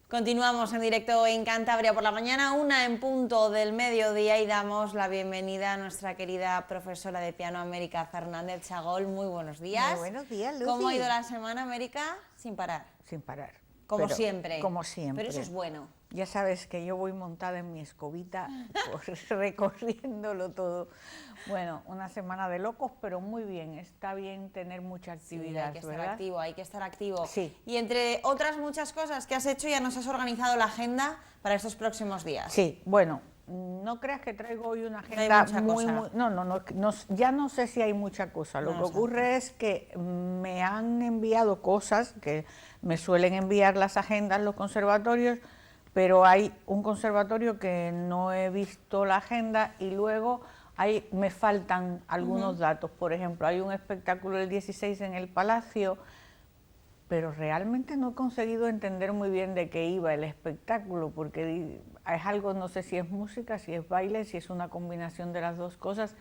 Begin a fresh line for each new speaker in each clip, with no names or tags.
Continuamos en directo en Cantabria por la mañana, 1:00 del mediodía, y damos la bienvenida a nuestra querida profesora de piano, América Fernández Chagol. Muy buenos días.
Muy buenos días, Lucy.
¿Cómo ha ido la semana, América? Sin parar.
Sin parar.
Como siempre.
Como siempre.
Pero eso es bueno.
Ya sabes que yo voy montada en mi escobita, recorriéndolo todo. Bueno, una semana de locos, pero muy bien. Está bien tener mucha actividad,
sí, hay que
¿verdad?
estar activo, hay que estar activo.
Sí.
Y entre otras muchas cosas que has hecho, ya nos has organizado la agenda para estos próximos días.
Sí, bueno, no creas que traigo hoy una agenda muy... No, ya no sé si hay mucha cosa. Lo que ocurre es que me han enviado cosas, que me suelen enviar las agendas los conservatorios, pero hay un conservatorio que no he visto la agenda y luego me faltan algunos datos. Por ejemplo, hay un espectáculo el 16 en el Palacio, pero realmente no he conseguido entender muy bien de qué iba el espectáculo, porque es algo, no sé si es música, si es baile, si es una combinación de las dos cosas.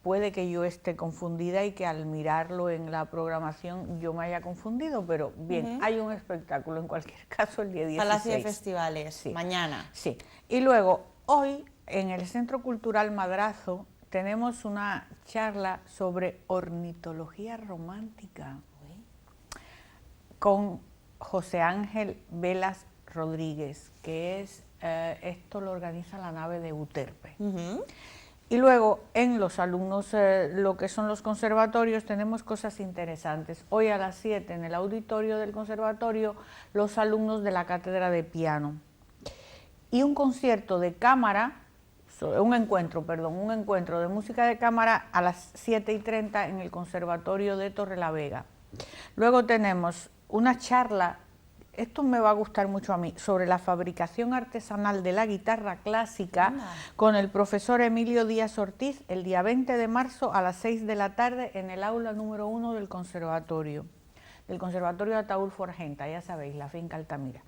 Puede que yo esté confundida y que al mirarlo en la programación yo me haya confundido, pero bien, hay un espectáculo en cualquier caso el día 16.
Palacio de Festivales, sí. Mañana.
Sí, y luego hoy en el Centro Cultural Madrazo tenemos una charla sobre ornitología romántica con José Ángel Velas Rodríguez, que es, esto lo organiza la nave de Euterpe. Y luego en los alumnos, lo que son los conservatorios, tenemos cosas interesantes. Hoy a las 7 en el auditorio del conservatorio, los alumnos de la cátedra de piano. Y un concierto de cámara, un encuentro de música de cámara a las 7:30 en el Conservatorio de Torrelavega. Luego tenemos una charla, esto me va a gustar mucho a mí, sobre la fabricación artesanal de la guitarra clásica con el profesor Emilio Díaz Ortiz el día 20 de marzo a las 6 de la tarde en el aula número 1 del Conservatorio de Ataúlfo Argenta, ya sabéis, la finca Altamira.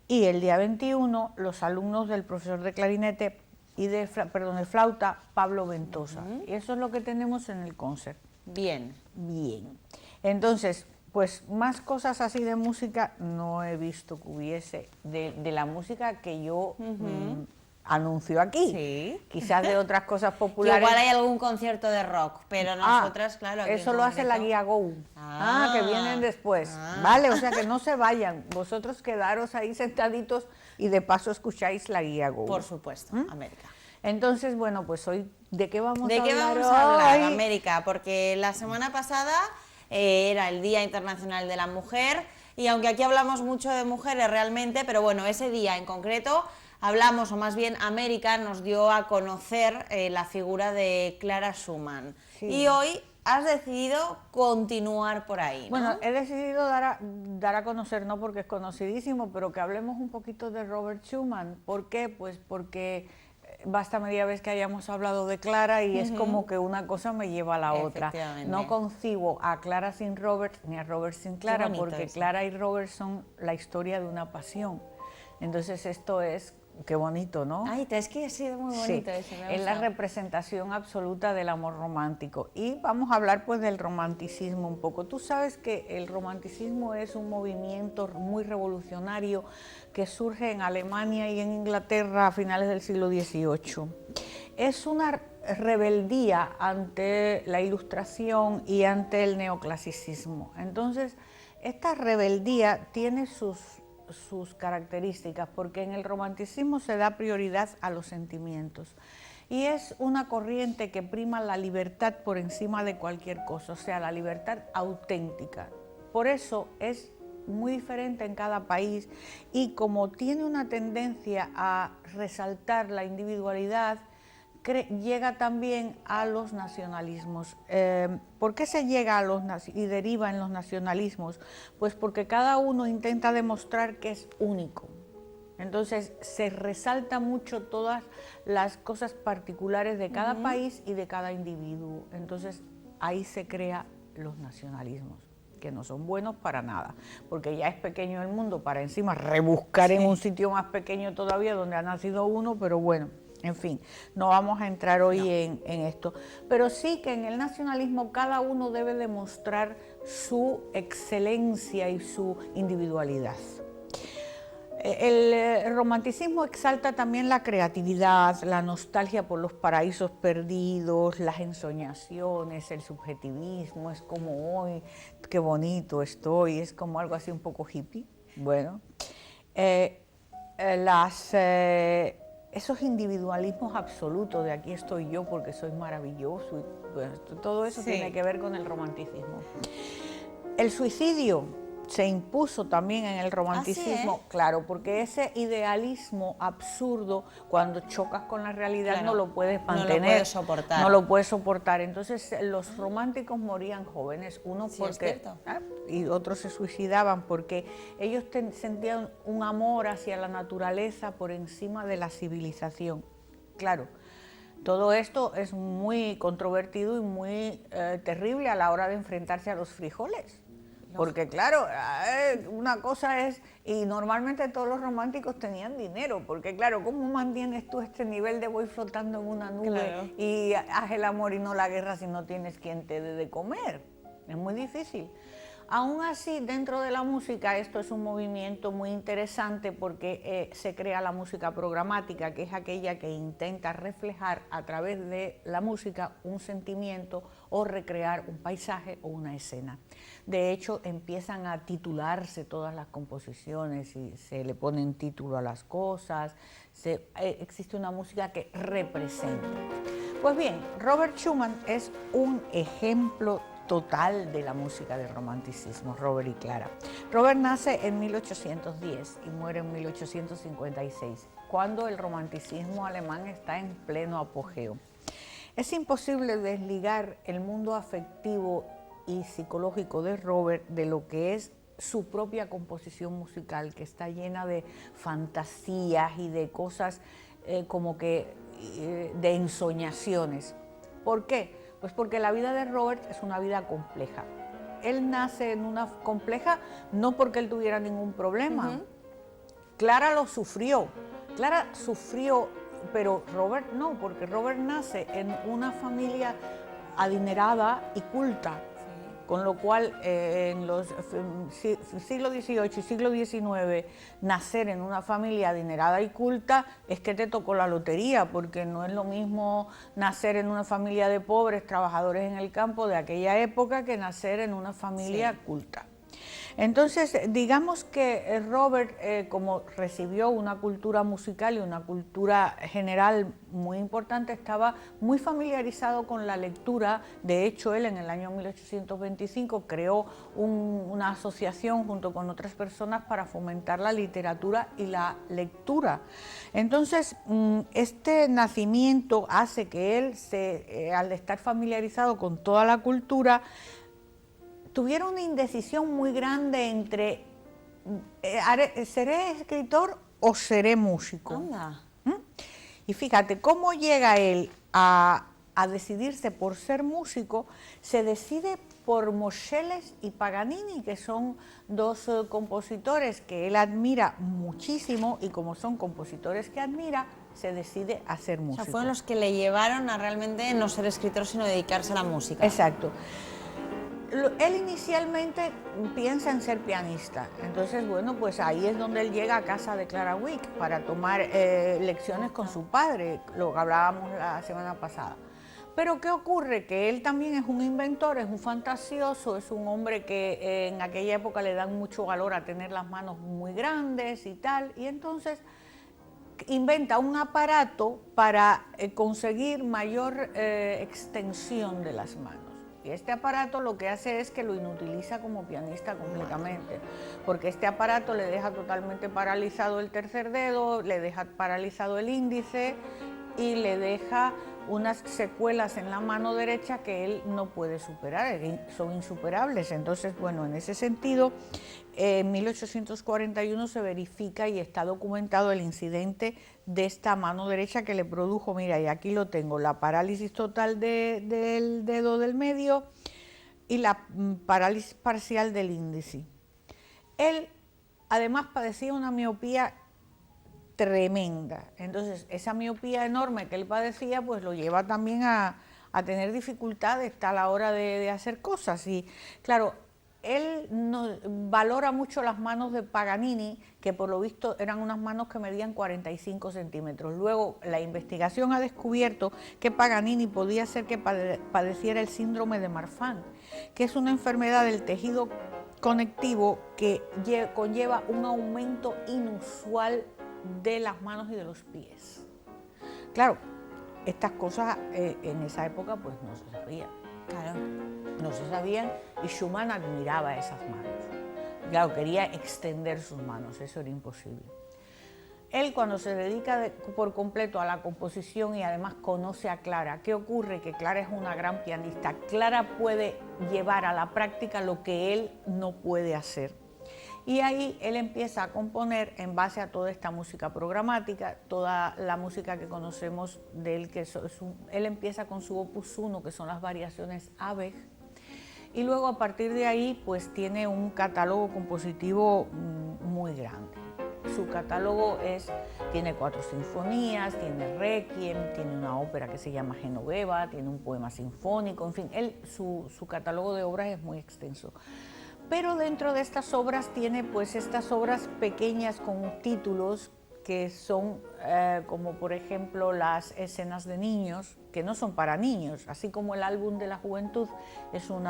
Y el día 21 los alumnos del profesor de clarinete y de flauta Pablo Ventosa. Y eso es lo que tenemos en el concert.
Bien.
Bien. Entonces, pues más cosas así de música no he visto que hubiese, de la música que yo anuncio aquí.
Sí.
Quizás de otras cosas populares.
Igual hay algún concierto de rock, pero nosotras, claro.
Eso lo hace la guía Go. Que vienen después. Vale, o sea que no se vayan. Vosotros quedaros ahí sentaditos y de paso escucháis la guía Go.
Por supuesto, América.
Entonces, bueno, pues hoy, ¿de qué vamos a hablar?
¿De qué vamos a hablar, América? Porque la semana pasada era el Día Internacional de la Mujer, y aunque aquí hablamos mucho de mujeres realmente, pero bueno, ese día en concreto hablamos, o más bien América nos dio a conocer la figura de Clara Schumann. Sí. Y hoy has decidido continuar por ahí, ¿no?
Bueno, he decidido dar a conocer, no porque es conocidísimo, pero que hablemos un poquito de Robert Schumann. ¿Por qué? Pues porque basta media vez que hayamos hablado de Clara y es como que una cosa me lleva a la otra. No concibo a Clara sin Robert ni a Robert sin Clara, porque eso. Clara y Robert son la historia de una pasión. Entonces esto es, qué bonito, ¿no?
Ay, es que ha sido muy bonito eso.
Es la representación absoluta del amor romántico. Y vamos a hablar pues del romanticismo un poco. Tú sabes que el romanticismo es un movimiento muy revolucionario que surge en Alemania y en Inglaterra a finales del siglo XVIII. Es una rebeldía ante la Ilustración y ante el neoclasicismo. Entonces, esta rebeldía tiene sus características, porque en el romanticismo se da prioridad a los sentimientos y es una corriente que prima la libertad por encima de cualquier cosa, o sea, la libertad auténtica. Por eso es muy diferente en cada país y como tiene una tendencia a resaltar la individualidad, llega también a los nacionalismos. ¿Por qué se llega a los y deriva en los nacionalismos? Pues porque cada uno intenta demostrar que es único. Entonces se resalta mucho todas las cosas particulares de cada país y de cada individuo. Entonces ahí se crean los nacionalismos, que no son buenos para nada, porque ya es pequeño el mundo para encima rebuscar en un sitio más pequeño todavía donde ha nacido uno, pero bueno, en fin, no vamos a entrar hoy en esto, pero sí que en el nacionalismo cada uno debe demostrar su excelencia y su individualidad. El romanticismo exalta también la creatividad, la nostalgia por los paraísos perdidos, las ensoñaciones, el subjetivismo, es como hoy, qué bonito estoy, es como algo así un poco hippie. Bueno, esos individualismos absolutos de aquí estoy yo porque soy maravilloso, y, bueno, todo eso tiene que ver con el romanticismo. El suicidio se impuso también en el romanticismo, claro, porque ese idealismo absurdo, cuando chocas con la realidad, no lo puedes mantener,
no lo puedes soportar.
No lo puedes soportar. Entonces los románticos morían jóvenes, unos porque y otros se suicidaban porque ellos sentían un amor hacia la naturaleza por encima de la civilización. Claro. Todo esto es muy controvertido y muy terrible a la hora de enfrentarse a los frijoles. Porque claro, una cosa es, y normalmente todos los románticos tenían dinero, porque claro, ¿cómo mantienes tú este nivel de voy flotando en una nube y haz el amor y no la guerra si no tienes quien te dé de comer? Es muy difícil. Aún así, dentro de la música, esto es un movimiento muy interesante porque se crea la música programática, que es aquella que intenta reflejar a través de la música un sentimiento o recrear un paisaje o una escena. De hecho, empiezan a titularse todas las composiciones y se le ponen título a las cosas, existe una música que representa. Pues bien, Robert Schumann es un ejemplo total de la música del romanticismo, Robert y Clara. Robert nace en 1810 y muere en 1856, cuando el romanticismo alemán está en pleno apogeo. Es imposible desligar el mundo afectivo y psicológico de Robert de lo que es su propia composición musical, que está llena de fantasías y de cosas como que de ensoñaciones. ¿Por qué? Pues porque la vida de Robert es una vida compleja. Él nace en una compleja no porque él tuviera ningún problema. Clara lo sufrió. Clara sufrió, pero Robert no, porque Robert nace en una familia adinerada y culta. Con lo cual, en los siglo XVIII y siglo XIX, nacer en una familia adinerada y culta es que te tocó la lotería, porque no es lo mismo nacer en una familia de pobres trabajadores en el campo de aquella época que nacer en una familia culta. Entonces, digamos que Robert, como recibió una cultura musical y una cultura general muy importante, estaba muy familiarizado con la lectura. De hecho, él en el año 1825 creó una asociación junto con otras personas para fomentar la literatura y la lectura. Entonces, este nacimiento hace que él, al estar familiarizado con toda la cultura, tuviera una indecisión muy grande entre ¿seré escritor o seré músico?
Anda.
Y fíjate, cómo llega él a decidirse por ser músico. Se decide por Moscheles y Paganini, que son dos compositores que él admira muchísimo, y como son compositores que admira, se decide a ser músico.
O sea, fueron los que le llevaron a realmente no ser escritor, sino dedicarse a la música.
Exacto. Él inicialmente piensa en ser pianista, entonces bueno, pues ahí es donde él llega a casa de Clara Wieck para tomar lecciones con su padre, lo que hablábamos la semana pasada. Pero ¿qué ocurre? Que él también es un inventor, es un fantasioso, es un hombre que en aquella época le dan mucho valor a tener las manos muy grandes y tal, y entonces inventa un aparato para conseguir mayor extensión de las manos. Y este aparato lo que hace es que lo inutiliza como pianista completamente, porque este aparato le deja totalmente paralizado el tercer dedo, le deja paralizado el índice y le deja unas secuelas en la mano derecha que él no puede superar, son insuperables. Entonces, bueno, en ese sentido, en 1841 se verifica y está documentado el incidente de esta mano derecha que le produjo, mira, y aquí lo tengo, la parálisis total del dedo del medio y la parálisis parcial del índice. Él además padecía una miopía tremenda, entonces esa miopía enorme que él padecía pues lo lleva también a tener dificultades a la hora de hacer cosas. Y claro, él valora mucho las manos de Paganini, que por lo visto eran unas manos que medían 45 centímetros. Luego la investigación ha descubierto que Paganini podía ser que padeciera el síndrome de Marfan, que es una enfermedad del tejido conectivo que conlleva un aumento inusual de las manos y de los pies. Claro, estas cosas en esa época pues no se sabían.
Claro.
No se sabían y Schumann admiraba esas manos. Claro, quería extender sus manos, eso era imposible. Él, cuando se dedica por completo a la composición y además conoce a Clara, ¿qué ocurre? Que Clara es una gran pianista. Clara puede llevar a la práctica lo que él no puede hacer. Y ahí él empieza a componer en base a toda esta música programática, toda la música que conocemos de él, que él empieza con su opus 1, que son las variaciones Abegg, y luego a partir de ahí pues tiene un catálogo compositivo muy grande. Su catálogo tiene 4 sinfonías, tiene requiem, tiene una ópera que se llama Genoveva, tiene un poema sinfónico, en fin, su catálogo de obras es muy extenso. Pero dentro de estas obras tiene pues estas obras pequeñas con títulos que son como por ejemplo las escenas de niños, que no son para niños, así como el álbum de la juventud es un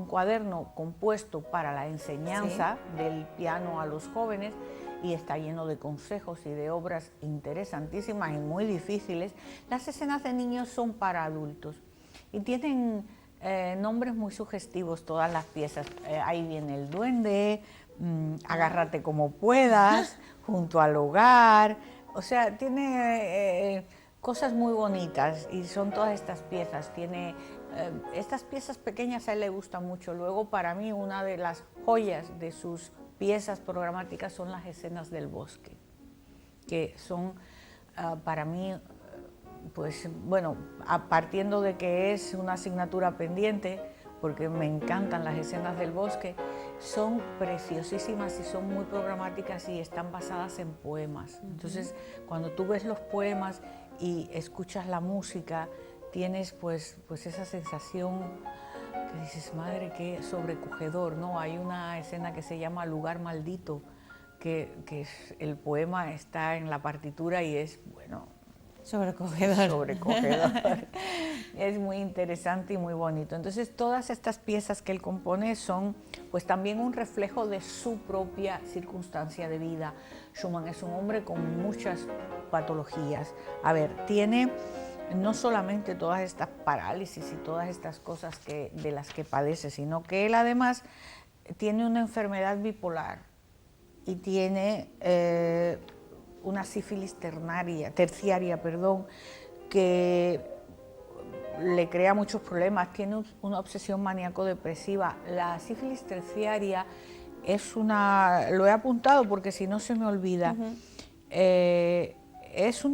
cuaderno compuesto para la enseñanza del piano a los jóvenes y está lleno de consejos y de obras interesantísimas y muy difíciles. Las escenas de niños son para adultos y tienen nombres muy sugestivos todas las piezas. Ahí viene el duende, agárrate como puedas, junto al hogar, o sea, tiene cosas muy bonitas y son todas estas piezas. Tiene estas piezas pequeñas, a él le gustan mucho. Luego, para mí, una de las joyas de sus piezas programáticas son las escenas del bosque, que son para mí, pues bueno, partiendo de que es una asignatura pendiente, porque me encantan las escenas del bosque, son preciosísimas y son muy programáticas y están basadas en poemas. Entonces, cuando tú ves los poemas y escuchas la música, tienes pues esa sensación que dices, madre, qué sobrecogedor, ¿no? Hay una escena que se llama Lugar Maldito, que el poema está en la partitura y es, bueno,
sobrecogedor.
Es muy interesante y muy bonito. Entonces, todas estas piezas que él compone son pues también un reflejo de su propia circunstancia de vida. Schumann es un hombre con muchas patologías. A ver, tiene no solamente todas estas parálisis y todas estas cosas de las que padece, sino que él además tiene una enfermedad bipolar y tiene una sífilis terciaria, que le crea muchos problemas. Tiene una obsesión maníaco-depresiva. La sífilis terciaria es lo he apuntado porque si no se me olvida, es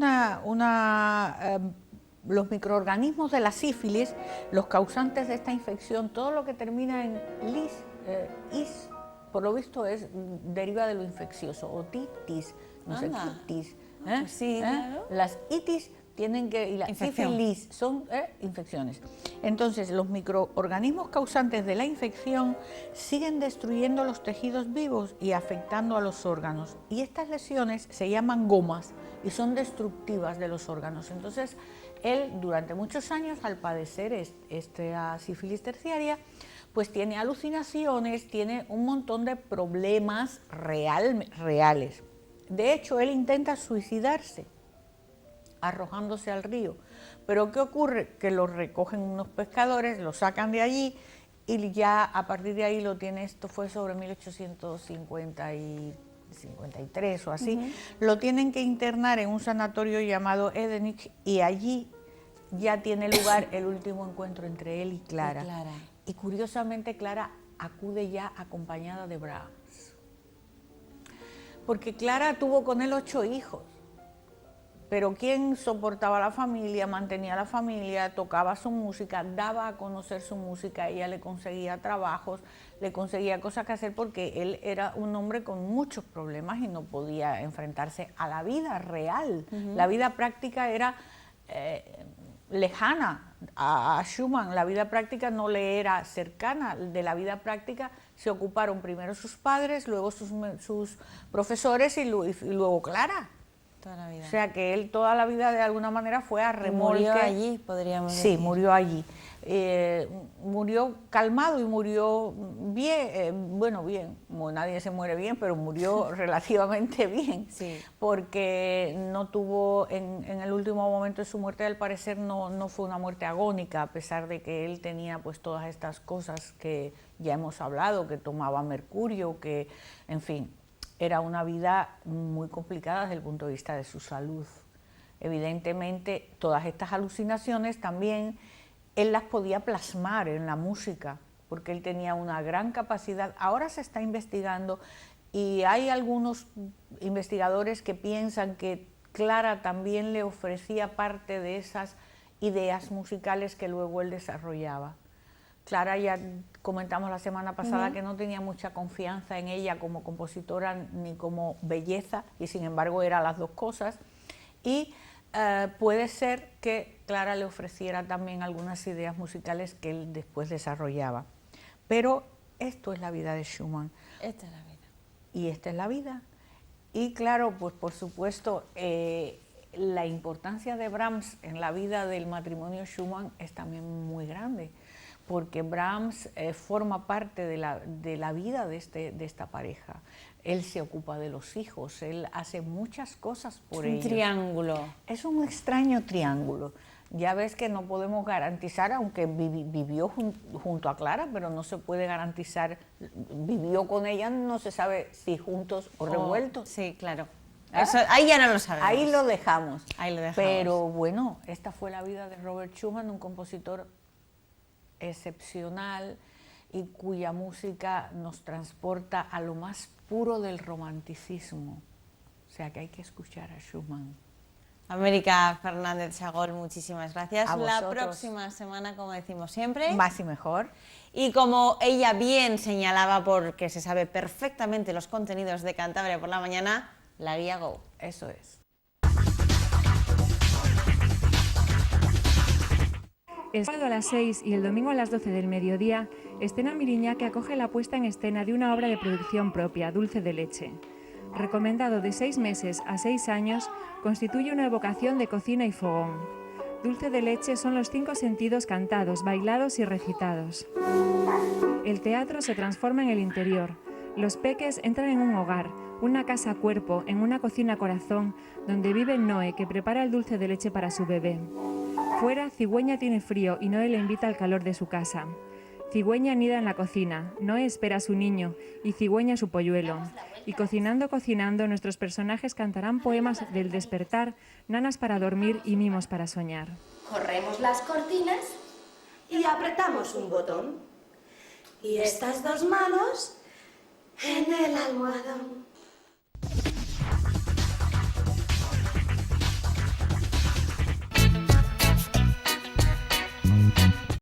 los microorganismos de la sífilis, los causantes de esta infección, todo lo que termina en is, por lo visto deriva de lo infeccioso, otitis, no sé, itis,
Sí, claro.
Las itis y la sífilis son infecciones. Entonces, los microorganismos causantes de la infección siguen destruyendo los tejidos vivos y afectando a los órganos. Y estas lesiones se llaman gomas y son destructivas de los órganos. Entonces, él durante muchos años, al padecer esta sífilis terciaria, pues tiene alucinaciones, tiene un montón de problemas reales. De hecho, él intenta suicidarse arrojándose al río. Pero ¿qué ocurre? Que lo recogen unos pescadores, lo sacan de allí y ya a partir de ahí lo tiene, esto fue sobre 1853 o así, lo tienen que internar en un sanatorio llamado Edenich y allí ya tiene lugar el último encuentro entre él y Clara. Y curiosamente Clara acude ya acompañada de Brahms. Porque Clara tuvo con él 8 hijos. Pero quien soportaba la familia, mantenía la familia, tocaba su música, daba a conocer su música, ella le conseguía trabajos, le conseguía cosas que hacer porque él era un hombre con muchos problemas y no podía enfrentarse a la vida real. La vida práctica era lejana a Schumann, la vida práctica no le era cercana. De la vida práctica se ocuparon primero sus padres, luego sus profesores y luego Clara.
Toda la vida.
O sea que él toda la vida de alguna manera fue a remolque.
Murió allí, podríamos decir.
Sí, murió allí. Murió calmado y murió bien, bueno, bien, nadie se muere bien, pero murió relativamente bien,
sí.
Porque no tuvo, en el último momento de su muerte, al parecer no fue una muerte agónica, a pesar de que él tenía pues todas estas cosas que ya hemos hablado, que tomaba mercurio, que, en fin, era una vida muy complicada desde el punto de vista de su salud. Evidentemente, todas estas alucinaciones también él las podía plasmar en la música, porque él tenía una gran capacidad. Ahora se está investigando y hay algunos investigadores que piensan que Clara también le ofrecía parte de esas ideas musicales que luego él desarrollaba. Clara, ya comentamos la semana pasada que no tenía mucha confianza en ella como compositora ni como belleza, y sin embargo era las dos cosas, y puede ser que Clara le ofreciera también algunas ideas musicales que él después desarrollaba. Pero esto es la vida de Schumann.
Esta es la vida.
Y esta es la vida. Y claro, pues por supuesto, la importancia de Brahms en la vida del matrimonio Schumann es también muy grande, porque Brahms forma parte de la vida de esta pareja. Él se ocupa de los hijos, él hace muchas cosas por ellos.
Es un triángulo.
Es un extraño triángulo. Ya ves que no podemos garantizar, aunque vivió junto a Clara, pero no se puede garantizar, vivió con ella, no se sabe si juntos o revueltos.
Sí, claro. Eso, ahí ya no lo sabemos.
Ahí lo dejamos.
Ahí lo dejamos.
Pero bueno, esta fue la vida de Robert Schumann, un compositor excepcional y cuya música nos transporta a lo más puro del romanticismo. O sea que hay que escuchar a Schumann.
América Fernández Sagol, muchísimas gracias.
A
la
vosotros.
próxima semana, como decimos siempre.
Más y mejor.
Y como ella bien señalaba, porque se sabe perfectamente los contenidos de Cantabria por la mañana, la guía Go.
Eso es.
El sábado a las 6 y el domingo a las 12 del mediodía, Escena Miriñaque acoge la puesta en escena de una obra de producción propia, Dulce de leche. Recomendado de 6 meses a 6 años, constituye una evocación de cocina y fogón. Dulce de leche son los 5 sentidos cantados, bailados y recitados. El teatro se transforma en el interior. Los peques entran en un hogar, una casa cuerpo, en una cocina corazón, donde vive Noé, que prepara el dulce de leche para su bebé. Fuera, Cigüeña tiene frío y Noé le invita al calor de su casa. Cigüeña anida en la cocina, Noé espera a su niño y Cigüeña a su polluelo. Y cocinando, cocinando, nuestros personajes cantarán poemas del despertar, nanas para dormir y mimos para soñar.
Corremos las cortinas y apretamos un botón. Y estas 2 manos en el almohadón.